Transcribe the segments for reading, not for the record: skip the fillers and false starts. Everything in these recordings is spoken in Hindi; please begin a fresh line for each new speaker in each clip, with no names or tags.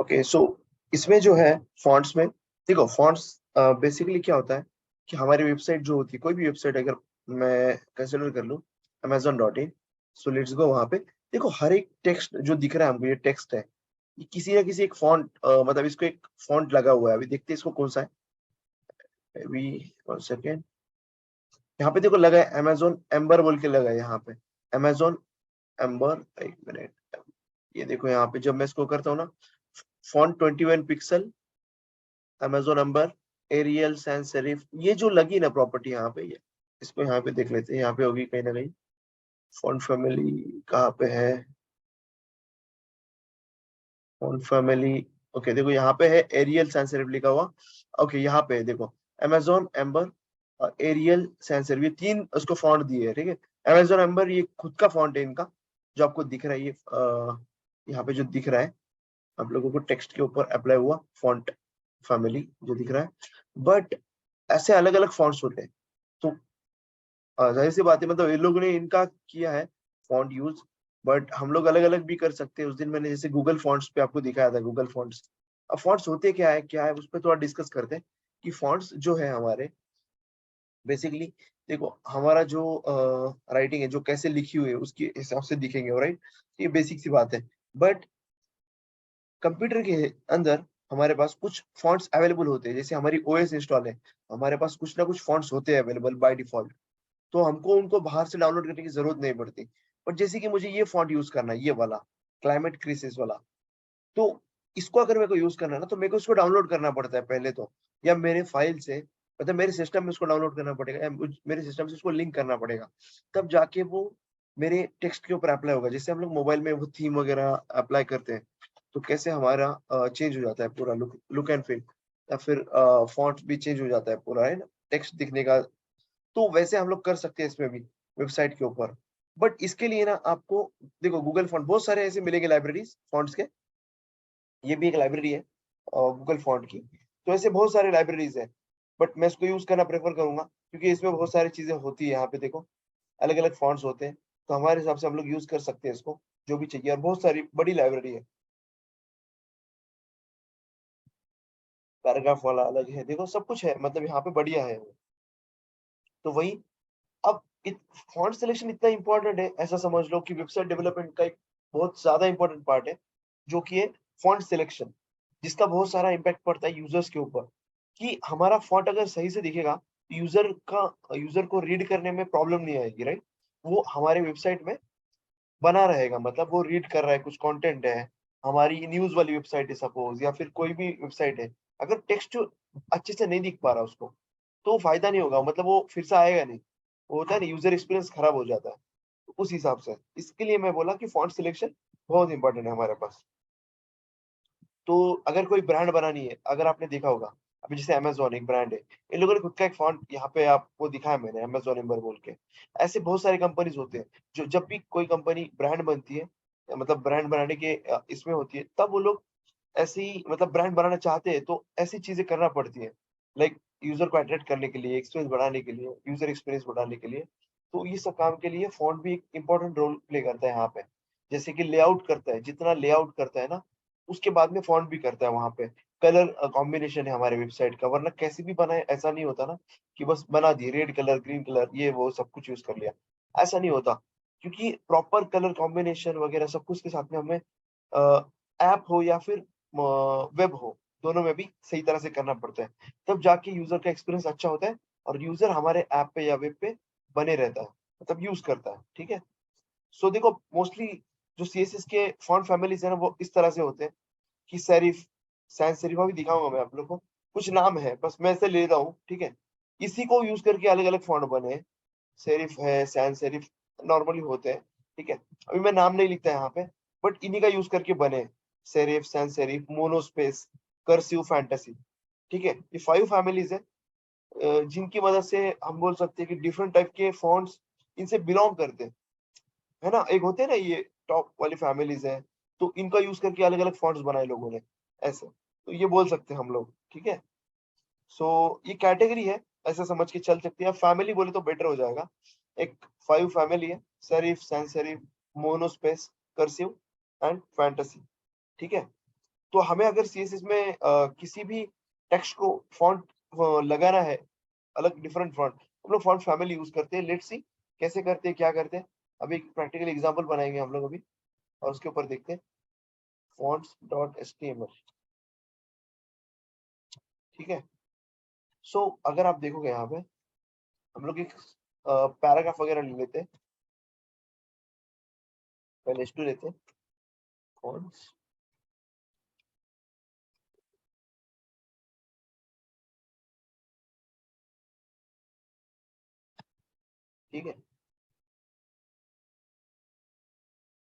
ओके सो इसमें जो है फॉन्ट्स में, देखो फॉन्ट्स बेसिकली क्या होता है कि हमारी वेबसाइट जो होती है, कोई भी वेबसाइट अगर मैं कंसिडर कर लूँ amazon.in, सो लेट्स गो वहां पे। देखो हर एक टेक्स्ट जो दिख रहा है हमको, ये टेक्स्ट है, ये किसी ना किसी एक फॉन्ट, मतलब इसको एक फॉन्ट लगा हुआ है। अभी देखते हैं इसको कौन सा है। अभी 1 सेकेंड, यहाँ पे देखो लगा है अमेजोन एम्बर बोल के लगा है यहाँ पे, अमेजोन एम्बर। एक मिनट, ये देखो यहाँ पे जब मैं इसको करता हूँ ना, font 21 pixel, Amazon Ember, Arial sans serif, ये जो लगी ना प्रॉपर्टी यहाँ पे, ये इसको यहाँ पे देख लेते हैं, यहाँ पे होगी कहीं ना कहीं। फॉन्ट फैमिली कहाँ पे है, फॉन्ट फैमिली, ओके देखो यहाँ पे है एरियल सैंस सेरिफ लिखा हुआ। ओके यहाँ पे है देखो, Amazon Ember, Arial sans serif, ये तीन उसको फॉन्ट दिए है, ठीक है। अमेजोन एम्बर ये खुद का फॉन्ट है इनका, जो आपको दिख रहा है, ये यहाँ पे जो दिख रहा है आप लोगों को टेक्स्ट के ऊपर अप्लाई हुआ फॉन्ट फैमिली जो दिख रहा है। बट ऐसे अलग अलग फॉन्ट्स होते हैं, तो जाहिर सी बात है, मतलब ये लोगों ने इनका किया है फॉन्ट यूज, बट हम लोग अलग अलग भी कर सकते हैं। उस दिन मैंने जैसे गूगल फॉन्ट्स पे आपको दिखाया था, गूगल फॉन्ट्स। अब फॉन्ट्स होते क्या है उस पर थोड़ा डिस्कस करते हैं कि फॉन्ट्स जो है हमारे, बेसिकली देखो हमारा जो राइटिंग है जो कैसे लिखी हुई है उसके हिसाब से दिखेंगे, राइट। ये बेसिक सी बात है। बट कंप्यूटर के अंदर हमारे पास कुछ फॉन्ट्स अवेलेबल होते हैं, जैसे हमारी ओएस इंस्टॉल है, हमारे पास कुछ ना कुछ फॉन्ट्स होते हैं अवेलेबल बाय डिफॉल्ट, तो हमको उनको बाहर से डाउनलोड करने की जरूरत नहीं पड़ती। बट जैसे कि मुझे ये फॉन्ट यूज करना है, ये वाला क्लाइमेट क्रिसिस वाला, तो इसको अगर मेरे को यूज करना है ना, तो मेरे को इसको डाउनलोड करना पड़ता है पहले तो, या मेरे फाइल से, मतलब मेरे सिस्टम में उसको डाउनलोड करना पड़ेगा, या मेरे सिस्टम से उसको लिंक करना पड़ेगा, तब जाके वो मेरे टेक्स्ट के ऊपर अप्लाई होगा। जैसे हम लोग मोबाइल में वो थीम वगैरह अप्लाई करते हैं, तो कैसे हमारा चेंज हो जाता है पूरा लुक एंड फील, या फिर फॉन्ट भी चेंज हो जाता है पूरा, है ना, टेक्स्ट दिखने का। तो वैसे हम लोग कर सकते हैं इसमें भी, वेबसाइट के ऊपर। बट इसके लिए ना आपको, देखो गूगल फॉन्ट बहुत सारे ऐसे मिलेंगे लाइब्रेरीज फॉन्ट्स के, ये भी एक लाइब्रेरी है गूगल फॉन्ट की। तो ऐसे बहुत सारे लाइब्रेरीज है, बट मैं इसको यूज करना प्रेफर करूंगा, क्योंकि इसमें बहुत सारी चीजें होती है। यहाँ पे देखो अलग अलग फॉन्ट्स होते हैं, तो हमारे हिसाब से हम लोग यूज कर सकते हैं इसको, जो भी चाहिए। और बहुत सारी बड़ी लाइब्रेरी है, पैराग्राफ वाला अलग है, देखो सब कुछ है, मतलब यहाँ पे बढ़िया है वो। तो वही, अब फॉन्ट सिलेक्शन इतना इंपॉर्टेंट है, ऐसा समझ लो कि वेबसाइट डेवलपमेंट का एक बहुत ज्यादा इंपॉर्टेंट पार्ट है, जो कि है फॉन्ट सिलेक्शन, जिसका बहुत सारा इम्पैक्ट पड़ता है यूजर्स के ऊपर। कि हमारा फॉन्ट अगर सही से दिखेगा, तो यूजर को रीड करने में प्रॉब्लम नहीं आएगी, राइट। वो हमारे वेबसाइट में बना रहेगा, मतलब वो रीड कर रहा है, कुछ कंटेंट है, हमारी न्यूज वाली वेबसाइट है सपोज, या फिर कोई भी वेबसाइट है, अगर टेक्स्ट अच्छे से नहीं दिख पा रहा उसको, तो फायदा नहीं होगा, मतलब वो फिर से आएगा नहीं। वो होता है ना, यूजर एक्सपीरियंस खराब हो जाता है। तो उस हिसाब से इसके लिए मैं बोला कि फॉन्ट सिलेक्शन बहुत इंपॉर्टेंट है हमारे पास। तो अगर कोई ब्रांड बनानी है, अगर आपने देखा होगा, अभी जैसे अमेजोन एक ब्रांड है, इन लोगों ने खुद का एक फॉन्ट यहाँ पे आपको दिखाया मैंने, अमेजोन एम्बर बोल के। ऐसे बहुत सारे कंपनीज होते हैं, जो जब भी कोई कंपनी ब्रांड बनती है, मतलब ब्रांड बनाने के इसमें होती है, तब वो लोग ऐसी, मतलब ब्रांड बनाना चाहते हैं, तो ऐसी चीजें करना पड़ती है, लाइक यूजर को अट्रैक्ट करने के लिए, एक्सपीरियंस बढ़ाने के लिए, यूजर एक्सपीरियंस बढ़ाने के लिए। तो ये सब काम के लिए फॉन्ट भी एक इंपॉर्टेंट रोल प्ले करता है यहाँ पे। जैसे कि लेआउट करता है, जितना लेआउट करता है ना, उसके बाद में फॉन्ट भी करता है वहां पे। कलर कॉम्बिनेशन है हमारे वेबसाइट का, वरना कैसे भी बनाए, ऐसा नहीं होता ना कि बस बना दिए रेड कलर ग्रीन कलर ये वो सब कुछ यूज कर लिया, ऐसा नहीं होता। क्योंकि प्रॉपर कलर कॉम्बिनेशन वगैरह सब कुछ के साथ में हमें ऐप हो या फिर वेब हो, दोनों में भी सही तरह से करना पड़ता है, तब जाके यूजर का एक्सपीरियंस अच्छा होता है, और यूजर हमारे ऐप पे या वेब पे बने रहता है, मतलब यूज करता है, ठीक है। सो देखो मोस्टली जो सीएसएस के फॉन्ट फैमिलीज है ना, वो इस तरह से होते हैं कि सेरिफ, सैन सेरिफा भी दिखाऊंगा मैं आप लोग को, कुछ नाम है बस मैं ऐसे ले रहा हूँ, ठीक है। इसी को यूज करके अलग अलग फॉन्ट बने हैं, सेरिफ है, सैन सेरिफ नॉर्मली होते हैं, ठीक है। अभी मैं नाम नहीं लिखता यहाँ पे, बट इन्हीं का यूज करके बने, serif, sans serif, monospace, cursive, fantasy, ठीक है। ये 5 फैमिलीज है, जिनकी मदद से हम बोल सकते हैं कि डिफरेंट टाइप के फॉन्ट्स इनसे बिलोंग करते हैं, है ना। एक होते हैं ना ये टॉप वाली फैमिलीज है, तो इनका यूज करके अलग अलग फॉन्ट्स बनाए लोगों ने, ऐसे, तो ये बोल सकते हैं हम लोग, ठीक है। सो ये कैटेगरी है, ऐसा समझ के चल सकते हैं। फैमिली बोले तो बेटर हो जाएगा। एक 5 फैमिली है, serif, sans serif, monospace, cursive and fantasy, ठीक है। तो हमें अगर सीएसएस में किसी भी टेक्स्ट को फॉन्ट लगाना है, अलग डिफरेंट फॉन्ट, हम लोग फॉन्ट फैमिली यूज करते हैं। लेट्स सी कैसे करते हैं, क्या करते हैं। अभी एक प्रैक्टिकल एग्जांपल बनाएंगे हम लोग अभी, और उसके ऊपर देखते हैं। fonts.html, ठीक है। सो अगर आप देखोगे यहाँ पे, हम लोग एक पैराग्राफ वगैरह ले लेते हैं। पहले h2 लेते हैं, fonts, ठीक है,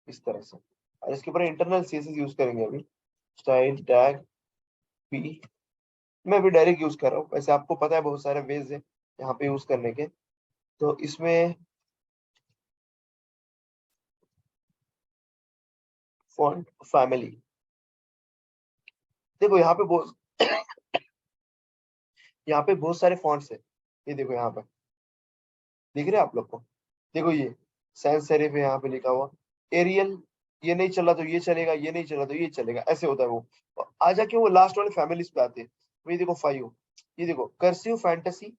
इस तरह से। और इसके ऊपर इंटरनल सीएसएस यूज करेंगे अभी, स्टाइल टैग पी। मैं अभी डायरेक्ट यूज कर रहा हूँ, वैसे आपको पता है बहुत सारे वेज है यहाँ पे यूज करने के। तो इसमें फॉन्ट फैमिली, देखो यहाँ पे बहुत यहाँ पे बहुत सारे फॉन्ट्स है। ये देखो यहाँ पे, दिख रहे हैं आप लोग को? देखो ये सैंस सेरिफ है यहाँ पे लिखा हुआ। एरियल, ये नहीं चला तो ये चलेगा, ये नहीं चला तो ये चलेगा, ऐसे होता है वो। और आ जाके वो लास्ट वाले फैमिलीज पे आते हैं। तो ये देखो 5, ये देखो cursive, fantasy,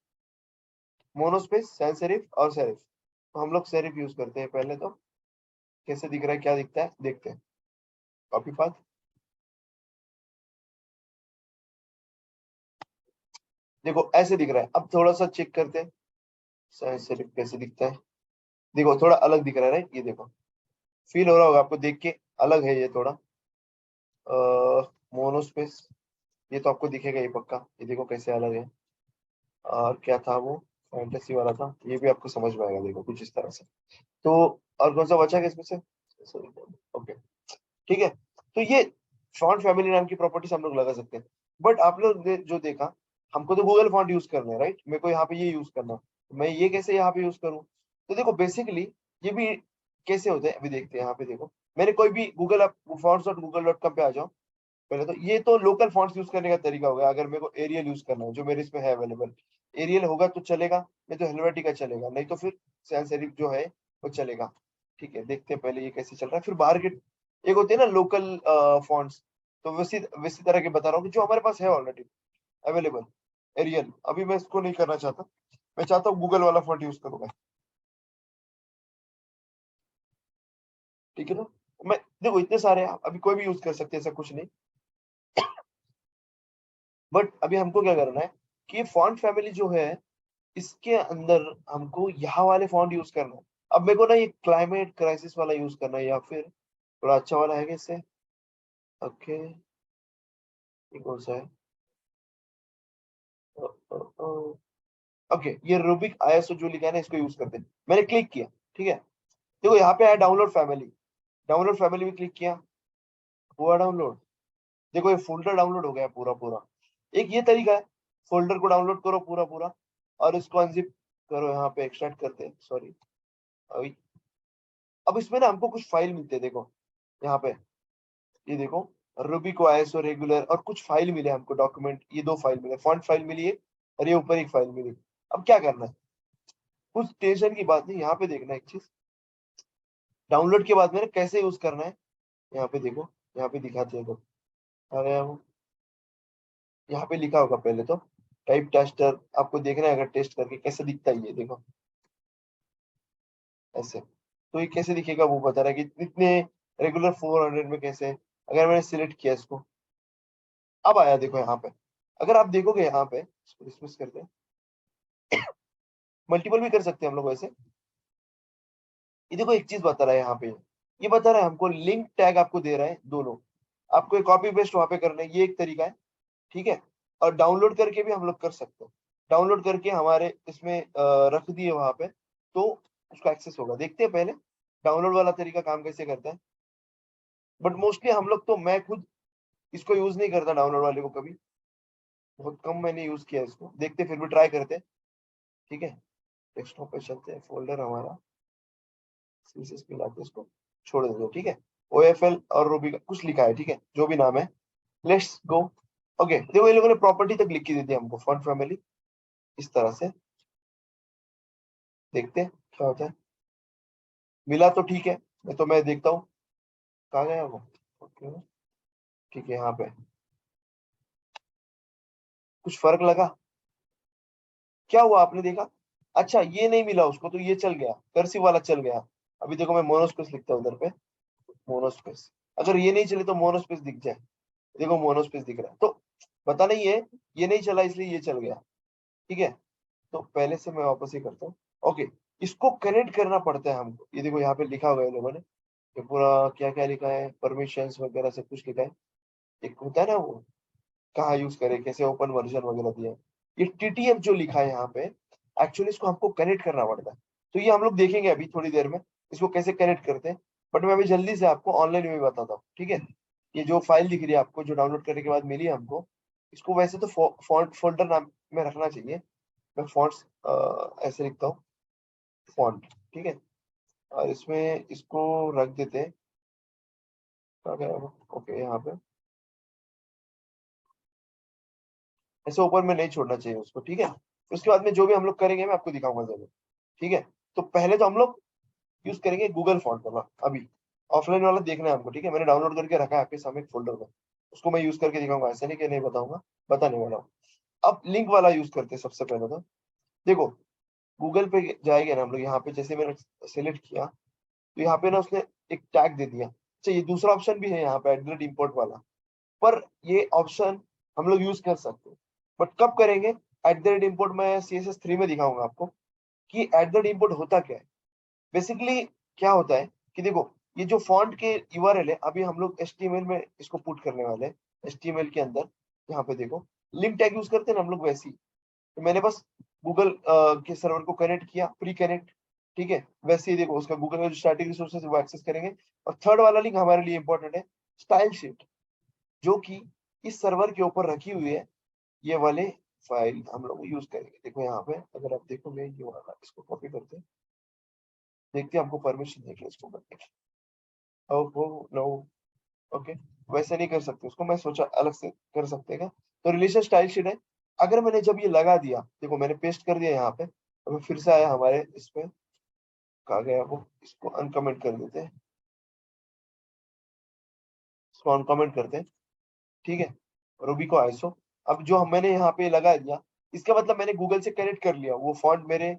monospace, sans serif और सेरिफ। तो हम लोग सेरिफ यूज करते हैं पहले तो। कैसे दिख रहा है, क्या दिखता है, देखते हैं। कॉपी पाथ, देखो ऐसे दिख रहा है। अब थोड़ा सा चेक करते हैं सैंस सेरिफ कैसे दिखता है। देखो थोड़ा अलग दिख रहा है राइट, ये देखो, फील हो रहा होगा आपको देख के, अलग है ये थोड़ा। मोनोस्पेस, ये तो आपको दिखेगा ये पक्का, ये देखो कैसे अलग है। और क्या था वो, फैंटेसी वाला था, ये भी आपको समझ में आएगा, देखो कुछ इस तरह से। तो और कौन सा बचा है इसमें से, ओके, ठीक है। तो ये फॉन्ट फैमिली नाम की प्रॉपर्टीज हम लोग लगा सकते हैं। बट आप लोग ने जो देखा, हमको तो गूगल फॉन्ट यूज करना है राइट, मेरे को यहाँ पे ये यूज करना है, तो मैं ये कैसे यहाँ पे यूज करूँ। तो देखो बेसिकली ये भी कैसे होता है अभी देखते हैं। यहाँ पे देखो, मैंने कोई भी गूगल ऐप, fonts.google.com पे आ जाओ पहले तो। ये तो लोकल फॉन्ट्स यूज करने का तरीका होगा। अगर मेरे को एरियल यूज करना है, जो मेरे इसमें है अवेलेबल, एरियल होगा तो चलेगा, नहीं तो हेलवेटिका चलेगा, नहीं तो फिर सैंस सेरिफ जो है वो चलेगा। ठीक है, देखते हैं पहले ये कैसे चल रहा है, फिर बाहर के एक होते हैं ना लोकल फॉन्ट्स। तो वैसी वैसी तरह के बता रहा हूँ कि जो हमारे पास है ऑलरेडी अवेलेबल। एरियल अभी मैं इसको नहीं करना चाहता, मैं चाहता हूँ गूगल वाला फॉन्ट यूज करूंगा, ठीक है ना। मैं देखो इतने सारे हैं, अभी कोई भी यूज कर सकते हैं, ऐसा कुछ नहीं। बट अभी हमको क्या करना है कि फॉन्ट फैमिली जो है, इसके अंदर हमको यहाँ वाले फॉन्ट यूज करना है। अब मेरे को ना ये क्लाइमेट क्राइसिस वाला यूज करना है, या फिर थोड़ा अच्छा वाला है कैसे, ओके, ये कौन सा है, ओके, ये रूबिक आईएसओ जो लिखा है ना, इसको यूज करते हैं। मैंने क्लिक किया, ठीक है। देखो यहाँ पे आया डाउनलोड फैमिली, डाउनलोड फैमिली में क्लिक किया, हुआ डाउनलोड। देखो ये फोल्डर डाउनलोड हो गया पूरा पूरा। एक ये तरीका है, फोल्डर को डाउनलोड करो पूरा पूरा, और इसको अनजिप करो, यहाँ पे एक्सट्रैक्ट करते हैं, सॉरी। अभी अब इसमें ना हमको कुछ फाइल मिलते हैं, देखो यहाँ पे, ये देखो, रूबी को आईएसओ रेगुलर और कुछ फाइल मिले हमको, डॉक्यूमेंट, ये 2 फाइल मिले, फॉन्ट फाइल मिली है, और ये ऊपर एक फाइल मिली। अब क्या करना है, कुछ टेंशन की बात नहीं, यहाँ पे देखना है एक चीज, डाउनलोड के बाद में ना कैसे यूज करना है। यहाँ पे देखो, यहाँ पे दिखाते हैं, तो अरे वो यहाँ पे लिखा होगा पहले तो, टाइप टेस्टर, आपको देखना है अगर टेस्ट करके कैसे दिखता है, ये देखो ऐसे। तो ये कैसे दिखेगा वो बता रहा है कि इतने रेगुलर 400 में कैसे। अगर मैंने सिलेक्ट किया इसको, अब आया देखो यहाँ पे। अगर आप देखोगे यहाँ पे, इसको डिसमिस करते हैं, मल्टीपल भी कर सकते हैं हम लोग वैसे। ये देखो एक चीज बता रहा है यहाँ पे, ये बता रहा है हमको लिंक टैग आपको दे रहा है दोनों, आपको एक कॉपी पेस्ट वहां पे करना है, ये एक तरीका है, ठीक है। और डाउनलोड करके भी हम लोग कर सकते हैं, डाउनलोड करके हमारे इसमें रख दिए वहां पे, तो उसका एक्सेस होगा। देखते हैं पहले डाउनलोड वाला तरीका काम कैसे करता है। बट मोस्टली हम लोग तो, मैं खुद इसको यूज नहीं करता डाउनलोड वाले को कभी, बहुत कम मैंने यूज किया इसको, देखते फिर भी ट्राई करते हैं, ठीक है। डेस्कटॉप पे चलते हैं, फोल्डर हमारा सीएसएस मिला के इसको छोड़ देते हैं, ठीक है। ओएफएल और रूबी का कुछ लिखा है, ठीक है, जो भी नाम है, लेट्स गो। ओके, देखो ये लोगों ने प्रॉपर्टी तक लिख के दी थी हमको, फॉन्ट फैमिली, इस तरह से। देखते हैं क्या होता है, मिला तो ठीक है, मैं देखता हूँ कहाँ गया वो। ओके, ठीक है, यहाँ पे कुछ फर्क लगा? क्या हुआ आपने देखा? अच्छा ये नहीं मिला उसको तो ये चल गया, कर्सिव वाला चल गया। अभी देखो मैं मोनोस्पेस लिखता हूँ उधर पे, मोनोस्पेस। अगर ये नहीं चले तो मोनोस्पेस दिख जाए, देखो मोनोस्पेस दिख रहा है। तो पता नहीं है, ये नहीं चला इसलिए ये चल गया। ठीक है, तो पहले से मैं वापस ही करता हूँ। ओके, इसको कनेक्ट करना पड़ता है हमको। ये देखो यहाँ पे लिखा हुआ है लोगों ने, ये पूरा क्या क्या लिखा है, परमिशंस वगैरह सब कुछ लिखा है। एक होता है ना वो, कहाँ यूज करें, कैसे ओपन वर्जन वगैरह दिया है। ये टीटीएफ जो लिखा है यहाँ पे, एक्चुअली इसको हमको कनेक्ट करना पड़ता है। तो ये हम लोग देखेंगे अभी थोड़ी देर में, इसको कैसे कनेक्ट करते हैं। बट मैं अभी जल्दी से आपको ऑनलाइन में बताता हूँ, ठीक है। ये जो फाइल दिख रही है आपको, जो डाउनलोड करने के बाद मिली है हमको, इसको वैसे तो फॉन्ट फोल्डर नाम में रखना चाहिए। मैं फॉन्ट्स ऐसे लिखता हूँ, फॉन्ट, ठीक है। और इसमें इसको रख देते हैं, ओके यहाँ पे ऐसे ऊपर में नहीं छोड़ना चाहिए उसको, ठीक है। उसके बाद में जो भी हम लोग करेंगे मैं आपको दिखाऊंगा जरूर, ठीक है। तो पहले तो हम लोग यूज करेंगे गूगल फॉन्ट वाला, अभी ऑफलाइन वाला देखना है हमको, ठीक है। मैंने डाउनलोड करके रखा है आपके सामने एक फोल्डर में, उसको मैं यूज करके दिखाऊंगा, ऐसा नहीं कि नहीं बताऊंगा, बताने वाला हूँ। अब लिंक वाला यूज करते हैं सबसे पहले तो। देखो गूगल पे जाएंगे ना हम लोग, यहाँ पे जैसे मैंने सेलेक्ट किया तो यहाँ पे ना उसने एक टैग दे दिया। अच्छा ये दूसरा ऑप्शन भी है यहाँ पे, एट इम्पोर्ट वाला, पर ये ऑप्शन हम लोग यूज कर सकते हैं। बट कब करेंगे? इम्पोर्ट में CSS3 में दिखाऊंगा आपको कि इम्पोर्ट होता क्या है। बेसिकली क्या होता है कि देखो, ये जो फॉन्ट के यूआरएल है, अभी हम लोग HTML में इसको पुट करने वाले हैं। HTML के अंदर यहाँ पे देखो लिंक टैग यूज करते हैं ना हम लोग, वैसे ही। तो मैंने बस गूगल के सर्वर को कनेक्ट किया, प्री कनेक्ट, ठीक है। वैसे ही देखो उसका गूगल का जो स्टैटिक रिसोर्सेज वो एक्सेस करेंगे। और थर्ड वाला लिंक हमारे लिए इंपॉर्टेंट है, स्टाइल शीट, जो कि इस सर्वर के ऊपर रखी हुई है। ये वाले फाइल हम लोग यूज करेंगे। देखो यहाँ पे अगर आप देखोगे ये वाला, इसको कॉपी करते हैं, देखते हैं हमको परमिशन देंगे इसको करने की। ओहो नो, ओके, वैसे नहीं कर सकते उसको, मैं सोचा अलग से कर सकते हैं क्या। तो रिलेशन स्टाइल शीट है। अगर मैंने जब ये लगा दिया, देखो मैंने पेस्ट कर दिया यहाँ पे, अब फिर से आया हमारे इस पे, कहा गया वो, इसको अनकमेंट कर देते हैं, इसको अनकमेंट करते हैं, ठीक है। रूबी को आईसो। अब जो मैंने यहाँ पे लगा दिया, इसका मतलब मैंने गूगल से कनेक्ट कर लिया, वो फॉन्ट मेरे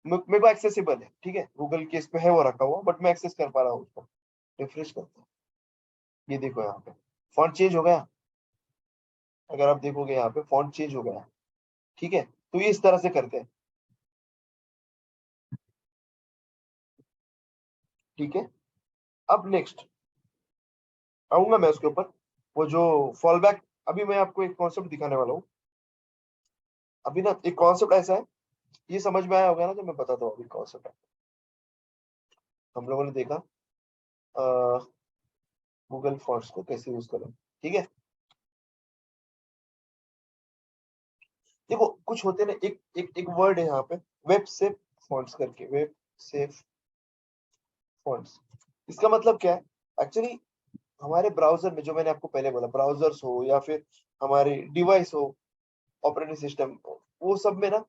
को एक्सेसिबल है, ठीक है। गूगल के इस पे है वो रखा हुआ, बट मैं एक्सेस कर पा रहा हूँ उसको। रिफ्रेश करते हैं, ये देखो यहाँ पे फॉन्ट चेंज हो गया। अगर आप देखोगे यहाँ पे फॉन्ट चेंज हो गया, ठीक है। तो ये इस तरह से करते हैं, ठीक है। अब नेक्स्ट आऊंगा मैं उसके ऊपर, वो जो फॉल बैक, अभी मैं आपको एक कॉन्सेप्ट दिखाने वाला हूँ। अभी ना एक कॉन्सेप्ट ऐसा है, ये समझ में आया होगा ना, तो मैं बताता हूँ अभी कॉन्सेप्ट है। हम लोगों ने देखा गूगल फॉन्ट्स को कैसे यूज करें, ठीक है। देखो कुछ होते हैं ना, एक एक एक वर्ड है यहाँ पे, वेब सेफ फॉन्ट्स करके, वेब सेफ फॉन्ट्स। इसका मतलब क्या है? एक्चुअली हमारे ब्राउजर में, जो मैंने आपको पहले बोला, ब्राउजर्स हो या फिर हमारे डिवाइस हो, ऑपरेटिंग सिस्टम, वो सब में ना,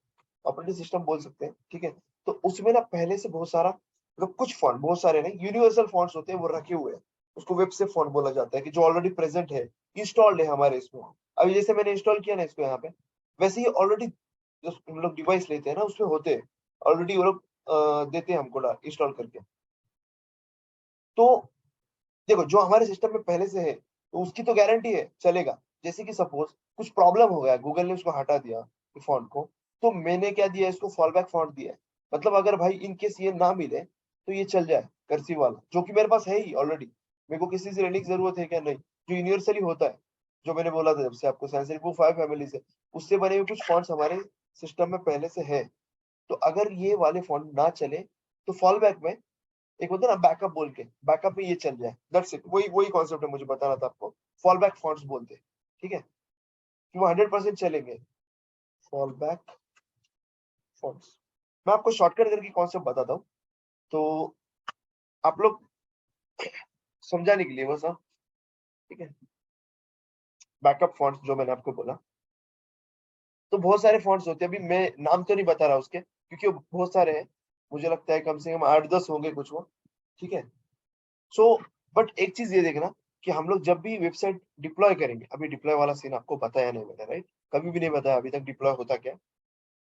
ऑपरेटिंग सिस्टम बोल सकते हैं, ठीक है। तो उसमें ना पहले से बहुत सारा, मतलब कुछ फॉन्ट, बहुत सारे नहीं, यूनिवर्सल फॉन्ट्स होते हैं, वो रखे हुए हैं। उसको वेब से फॉन्ट बोला जाता है, कि जो ऑलरेडी प्रेजेंट है, इंस्टॉल्ड है हमारे इसमें। अभी जैसे मैंने इंस्टॉल किया ना इसको यहाँ पे, वैसे ही ऑलरेडी जो हम लोग डिवाइस लेते हैं ना, उसमें होते हैं ऑलरेडी, वो लोग देते हैं हमको इंस्टॉल करके। तो देखो जो हमारे सिस्टम में पहले से है, तो उसकी तो गारंटी है, चलेगा। जैसे कि सपोज कुछ प्रॉब्लम हो गया, गूगल ने उसको हटा दिया फॉन्ट को, तो मैंने क्या दिया, इसको फॉल बैक फॉन्ट दिया है। मतलब अगर भाई इन केस ये ना मिले तो ये चल जाए, कर्सिव वाला, जो कि मेरे पास है ही ऑलरेडी। मेरे को किसी से लेने की जरूरत है क्या? नहीं, जो यूनिवर्सली होता है, जो मैंने बोला था जब से आपको, सैंसेरिफ वो 5 फैमिली से, उससे बने हुए कुछ फॉन्ट्स हमारे सिस्टम में पहले से है। तो अगर ये वाले फॉन्ट ना चले, तो फॉल बैक में एक होता है ना बैकअप बोल के, बैकअप में ये चल जाए, दैट्स इट। वही वही कॉन्सेप्ट है, मुझे बताना था आपको। फॉल बैक फॉन्ट्स बोलते हैं, ठीक है, कि वो 100% चलेंगे, फॉल बैक फॉन्ट्स। मैं आपको शॉर्टकट करके कॉन्सेप्ट बताता हूँ, तो आप लोग समझाने के लिए बस, हाँ, ठीक है। बैकअप फॉन्ट्स जो मैंने आपको बोला, तो बहुत सारे फॉन्ट्स होते हैं। अभी मैं नाम तो नहीं बता रहा उसके, क्योंकि वो बहुत सारे हैं, मुझे लगता है कम से कम 8-10 होंगे कुछ वो, ठीक है। सो बट एक चीज ये देखना, कि हम लोग जब भी वेबसाइट डिप्लॉय करेंगे, अभी डिप्लॉय वाला सीन आपको पता है नहीं, मेरा राइट। कभी भी नहीं बताया अभी तक डिप्लॉय होता क्या।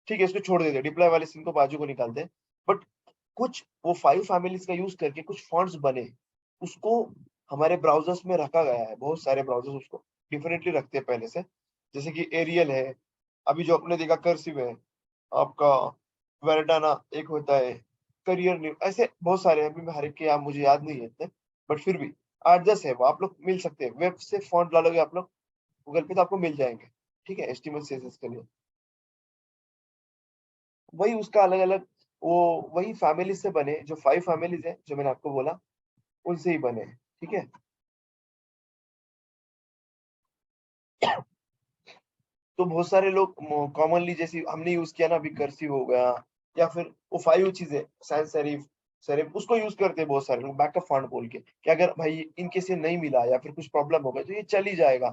ठीक है, इसको छोड़ देते, डिप्लॉय वाले सीन को बाजू को निकालते हैं। बट कुछ वो 5 फैमिलीज का यूज करके कुछ फॉन्ट्स बने, उसको हमारे ब्राउजर्स में रखा गया है। बहुत सारे ब्राउजर्स उसको डिफरेंटली रखते हैं पहले से, जैसे कि एरियल है, अभी जो आपने देखा कर्सिव है आपका, वेरेटाना एक होता है, करियर न्यू, ऐसे बहुत सारे हैं। अभी मैं हर एक के, आप मुझे याद नहीं है इतने, बट फिर भी 8-10 है वो, आप लोग मिल सकते हैं। वेब से फॉन्ट डालोगे आप लोग गूगल पे तो आपको मिल जाएंगे। ठीक है, एचटीएमएल सीएसएस के लिए वही उसका अलग अलग, वो वही फैमिली से बने, जो 5 फैमिलीज है जो मैंने आपको बोला, उनसे ही बने हैं। ठीक है, तो बहुत सारे लोग कॉमनली, जैसे हमने यूज किया ना अभी, कर्सिव हो गया, या फिर वो 5 चीजें, सैंस सेरिफ सेरिफ, उसको यूज करते हैं बहुत सारे लोग बैकअप फंड बोल के, कि अगर भाई इनके से नहीं मिला या फिर कुछ प्रॉब्लम हो गया तो ये चल ही जाएगा।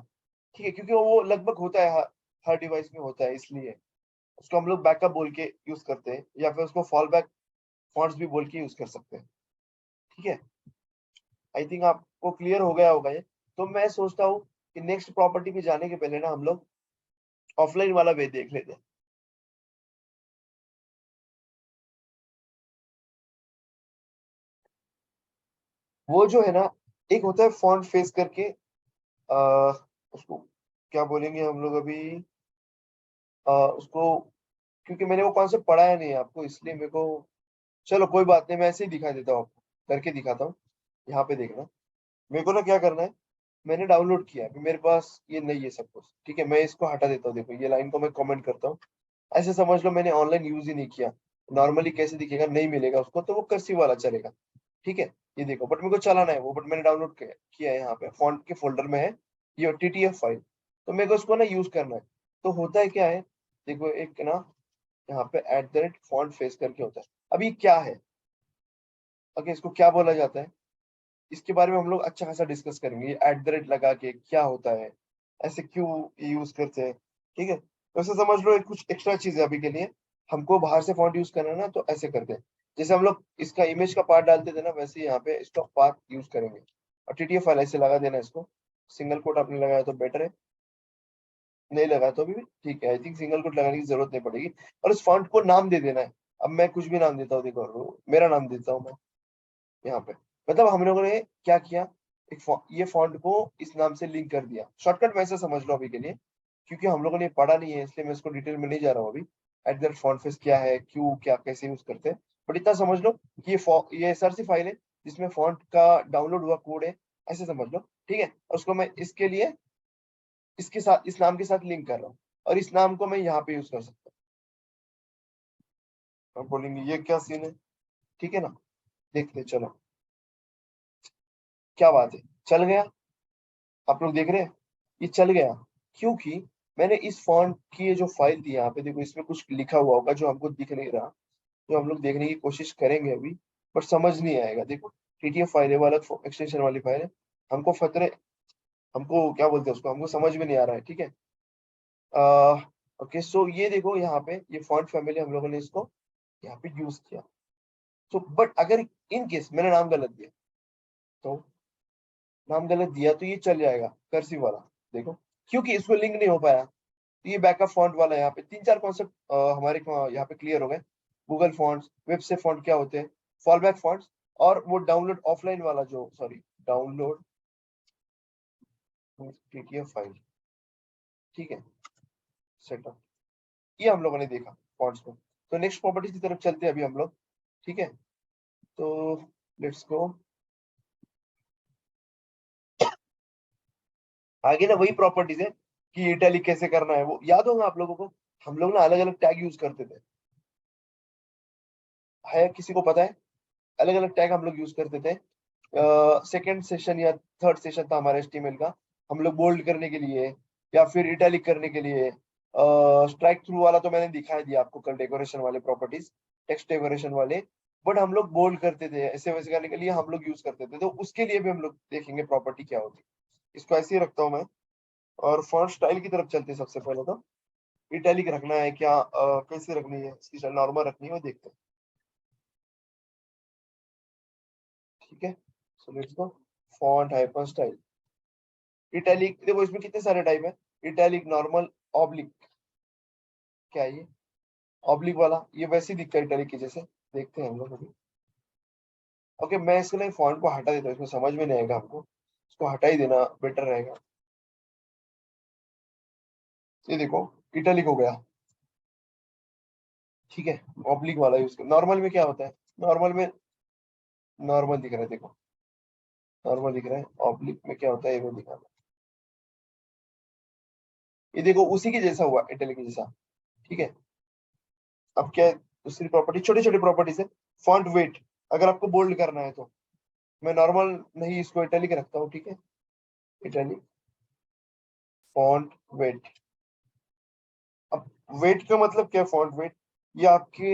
ठीक है, क्योंकि वो लगभग होता है, हर डिवाइस में होता है, इसलिए उसको हम लोग बैकअप बोल के यूज करते हैं, या फिर उसको फॉल बैक फॉन्ट्स भी बोल के यूज कर सकते हैं। ठीक है, आई थिंक आपको क्लियर हो गया होगा ये। तो मैं सोचता हूँ कि नेक्स्ट प्रॉपर्टी पे जाने के पहले ना हम लोग ऑफलाइन वाला वे देख लेते हैं। वो जो है ना, एक होता है फॉन्ट फेस करके, आ, उसको क्या बोलेंगे हम लोग अभी, उसको, क्योंकि मैंने वो कॉन्सेप्ट पढ़ाया नहीं है आपको, इसलिए मेरे को, चलो कोई बात नहीं, मैं ऐसे ही दिखा देता हूँ आपको, करके दिखाता हूँ। यहाँ पे देखना, मेरे को ना क्या करना है, मैंने डाउनलोड किया है, अभी मेरे पास ये नहीं है सब कुछ। ठीक है, मैं इसको हटा देता हूँ, देखो ये लाइन को मैं कमेंट करता हूँ। ऐसे समझ लो मैंने ऑनलाइन यूज ही नहीं किया। नॉर्मली कैसे दिखेगा, नहीं मिलेगा उसको, तो वो कर्सिव वाला चलेगा। ठीक है, ये देखो, बट मेरे को चलाना है वो, बट मैंने डाउनलोड किया है, यहाँ पे फॉन्ट के फोल्डर में है ये टीटीएफ फाइल। तो मेरे को उसको ना यूज करना है। तो होता है क्या है, देखो एक ना, यहाँ पे @फॉन्ट फेस करके होता है। अब ये क्या है, ओके, इसको क्या बोला जाता है, इसके बारे में हम लोग अच्छा खासा डिस्कस करेंगे। ये लगा के क्या होता है, ऐसे क्यों यूज करते हैं। ठीक है, तो ऐसे समझ लो, एक कुछ एक्स्ट्रा चीज है अभी के लिए, हमको बाहर से फॉन्ट यूज करना है ना, तो ऐसे करते हैं। जैसे हम लोग इसका इमेज का पार्ट डालते थे ना, वैसे ही यहाँ पे इसका पार्ट यूज करेंगे। और टीटीएफ फाइल ऐसे लगा देना इसको। सिंगल कोट आपने लगाया तो बेटर है, नहीं लगाया तो भी ठीक है। आई थिंक सिंगल कोट लगाने की जरूरत नहीं पड़ेगी। और इस फॉन्ट को नाम दे देना है। अब मैं कुछ भी नाम देता हूँ, देखो मेरा नाम देता हूँ मैं यहाँ पे। मतलब हम लोगों ने क्या किया, ये फॉन्ट को इस नाम से लिंक कर दिया। शॉर्टकट वैसे समझ लो अभी के लिए, क्योंकि हम लोगों ने पढ़ा नहीं है, इसलिए मैं इसको डिटेल में नहीं जा रहा हूँ अभी। फॉन्ट फेस क्या है, क्यों, क्या, कैसे यूज करते हैं। बट इतना समझ लो कि ये एसआरसी फाइल है, जिसमें फॉन्ट का डाउनलोड हुआ कोड है, ऐसे समझ लो। ठीक है, और उसको मैं इसके लिए इसके साथ, इस नाम के साथ लिंक कर रहा हूँ, और इस नाम को मैं यहाँ पे यूज कर सकता हूँ। अब बोलेंगे ये क्या सीन है, ठीक है ना, देखते हैं, चलो क्या बात है, चल गया। आप लोग देख रहे हैं, ये चल गया, क्योंकि मैंने इस फॉन्ट की ये जो फाइल थी, यहाँ पे देखो, इसमें कुछ लिखा हुआ होगा जो हमको दिख नहीं रहा, जो हम लोग देखने की कोशिश करेंगे अभी, बट समझ नहीं आएगा। देखो टीटीएफ फाइल है, वो अलग एक्सटेंशन वाली फाइल है। हमको फतरे हमको क्या बोलते हैं उसको, हमको समझ में नहीं आ रहा है। ठीक है, ओके, सो ये देखो यहाँ पे, ये फॉन्ट फैमिली हम लोगों ने इसको यहाँ पे यूज किया। सो बट अगर इन केस मैंने नाम गलत दिया, तो नाम गलत दिया तो ये चल जाएगा कर्सिव वाला, देखो, क्योंकि इसको लिंक नहीं हो पाया। तो ये बैकअप फॉन्ट वाला, यहाँ पे 3-4 कॉन्सेप्ट हमारे यहाँ पे क्लियर हो गए। गूगल फॉन्ट्स, वेब से फॉन्ट क्या होते हैं, फॉल बैक फॉन्ट्स, और वो डाउनलोड ऑफलाइन वाला जो, सॉरी, डाउनलोड पीटीएफ फाइल। ठीक है, सेटअप, ये हम लोगों ने देखा फॉन्ट्स को। तो नेक्स्ट प्रॉपर्टीज की तरफ चलते हैं अभी हम लोग। ठीक है, तो लेट्स गो। आगे ना वही प्रॉपर्टीज है कि इटैलिक कैसे करना है, वो याद होगा आप लोगों को। हम लोग ना अलग अलग टैग यूज करते थे, है किसी को पता है, अलग अलग टैग हम लोग यूज करते थे। सेकेंड सेशन या थर्ड सेशन था हमारे एचटीएमएल का, हम लोग बोल्ड करने के लिए, या फिर इटैलिक करने के लिए, स्ट्राइक थ्रू वाला तो मैंने दिखाई दिया आपको कल, डेकोरेशन वाले प्रॉपर्टीज, टेक्स्ट डेकोरेशन वाले। बट हम लोग बोल्ड करते थे, ऐसे वैसे करने के लिए हम लोग यूज करते थे, तो उसके लिए भी हम लोग देखेंगे प्रॉपर्टी क्या होती है। इसको ऐसे ही रखता हूँ मैं, और फॉन्ट स्टाइल की तरफ चलते हैं। सबसे पहले तो इटैलिक रखना है क्या, कैसे रखनी है, इसकी नॉर्मल रखनी है, वो देखते हैं। ठीक है, so let's go, font hyper style, italic. देखो इसमें कितने सारे टाइप है, इटैलिक, नॉर्मल, ऑब्लिक, क्या है ये ऑब्लिक वाला? ये वैसे ही दिखता है इटैलिक के जैसे, देखते हैं हम लोग अभी। ओके, मैं इसके लिए फॉन्ट को हटा देता हूँ, इसमें समझ में नहीं आएगा हमको, इसको हटा ही देना बेटर रहेगा। ये देखो इटैलिक हो गया, ठीक है। ऑब्लिक वाला यूज कर, नॉर्मल में क्या होता है, नॉर्मल में नॉर्मल दिख रहा है, देखो नॉर्मल दिख रहा है, ऑब्लिक में क्या होता है ये मैं दिखाना। ये देखो उसी के जैसा हुआ, इटैलिक के जैसा, ठीक है। अब क्या है, दूसरी प्रॉपर्टी, छोटी छोटी प्रॉपर्टीज है। फॉन्ट वेट, अगर आपको बोल्ड करना है तो मैं नॉर्मल नहीं, इसको इटैलिक रखता हूँ, ठीक है। Italic font weight. अब वेट का मतलब क्या है, फॉन्ट वेट, ये आपके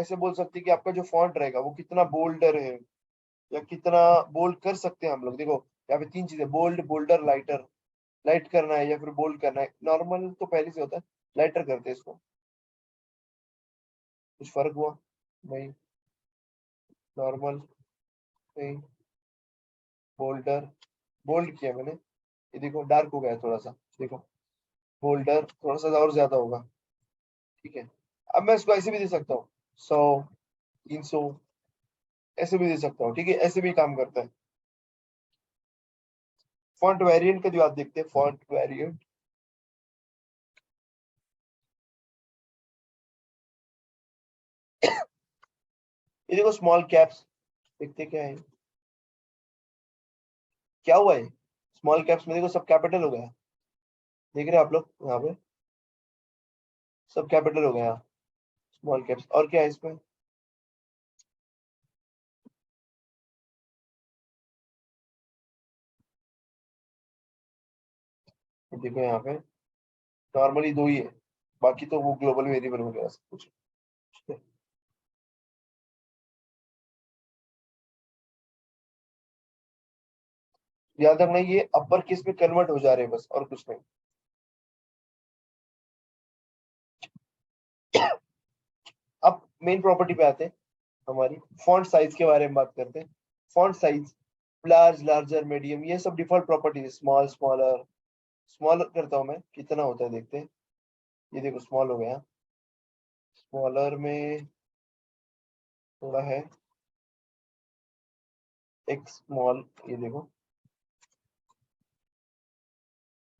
ऐसे बोल सकते हैं कि आपका जो फॉन्ट रहेगा वो कितना बोल्डर है, या कितना बोल्ड कर सकते हैं हम लोग। देखो यहाँ पे तीन चीजें, बोल्ड, बोल्डर, लाइटर। लाइट करना है या फिर बोल्ड करना है, नॉर्मल तो पहले से होता है, लाइटर करते हैं इसको। कुछ फर्क हुआ? नहीं। नॉर्मल, नहीं। बोल्डर, बोल्ड किया मैंने, ये देखो डार्क हो गया है थोड़ा सा, देखो बोल्डर थोड़ा सा और ज्यादा होगा, ठीक है। अब मैं इसको ऐसे भी दे सकता हूँ, 100, 300, ऐसे भी दे सकता हूँ, ठीक है, ऐसे भी काम करता है। फॉन्ट वेरिएंट का जो आप देखते हैं, फॉन्ट वेरिएंट, ये देखो स्मॉल कैप्स, देखते क्या है, क्या हुआ है, स्मॉल कैप्स में देखो सब कैपिटल हो गया, देख रहे हैं आप लोग यहाँ पे, सब कैपिटल हो गया, स्मॉल कैप्स। और क्या है इसमें, देखो यहाँ पे नॉर्मली दो ही है, बाकी तो वो ग्लोबल वेरिएबल हो गया सब कुछ, ठीक है। याद रखना ये अपर केस में कन्वर्ट हो जा रहे हैं बस, और कुछ नहीं। अब मेन प्रॉपर्टी पे आते हैं, हमारी फॉन्ट साइज के बारे में बात करते हैं। Font size, large, larger, medium, ये सब डिफॉल्ट प्रॉपर्टी है। स्मॉल, स्मॉलर, स्मॉल करता हूँ मैं, कितना होता है देखते हैं। ये देखो स्मॉल हो गया, स्मॉलर में थोड़ा है, एक्स स्मॉल, ये देखो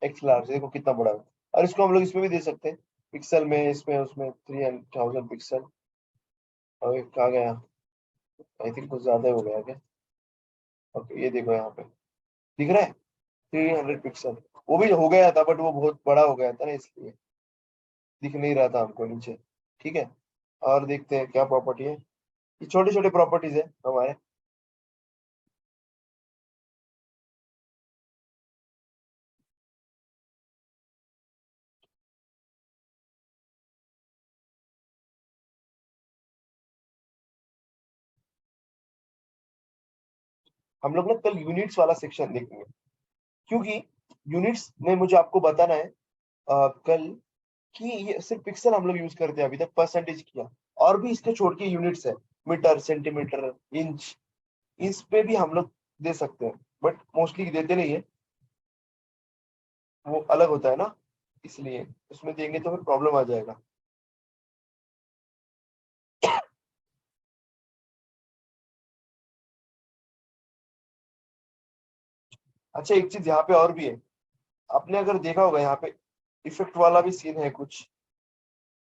एक्स लार्ज, देखो कितना बड़ा है। और इसको हम लोग इसमें भी दे सकते हैं, पिक्सल में, इसमें उसमें 3000 पिक्सल। और ये कहाँ गया, आई थिंक कुछ ज्यादा हो गया क्या। ओके, ये देखो यहाँ पे दिख रहा है 300 पिक्सल, वो भी हो गया था बट वो बहुत बड़ा हो गया था ना, इसलिए दिख नहीं रहा था हमको नीचे, ठीक है। और देखते हैं क्या प्रॉपर्टी है, ये छोटे छोटे प्रॉपर्टीज है हमारे। हम लोग ना कल यूनिट्स वाला सेक्शन देखेंगे, क्योंकि यूनिट्स में मुझे आपको बताना है कल, कि ये सिर्फ पिक्सल हम लोग यूज करते हैं अभी तक, परसेंटेज किया, और भी इसके छोड़ के यूनिट्स है, मीटर, सेंटीमीटर, इंच, इस पे भी हम लोग दे सकते हैं, बट मोस्टली देते नहीं है, वो अलग होता है ना, इसलिए उसमें देंगे तो फिर प्रॉब्लम आ जाएगा। अच्छा, एक चीज यहाँ पे और भी है, आपने अगर देखा होगा यहाँ पे इफेक्ट वाला भी सीन है कुछ,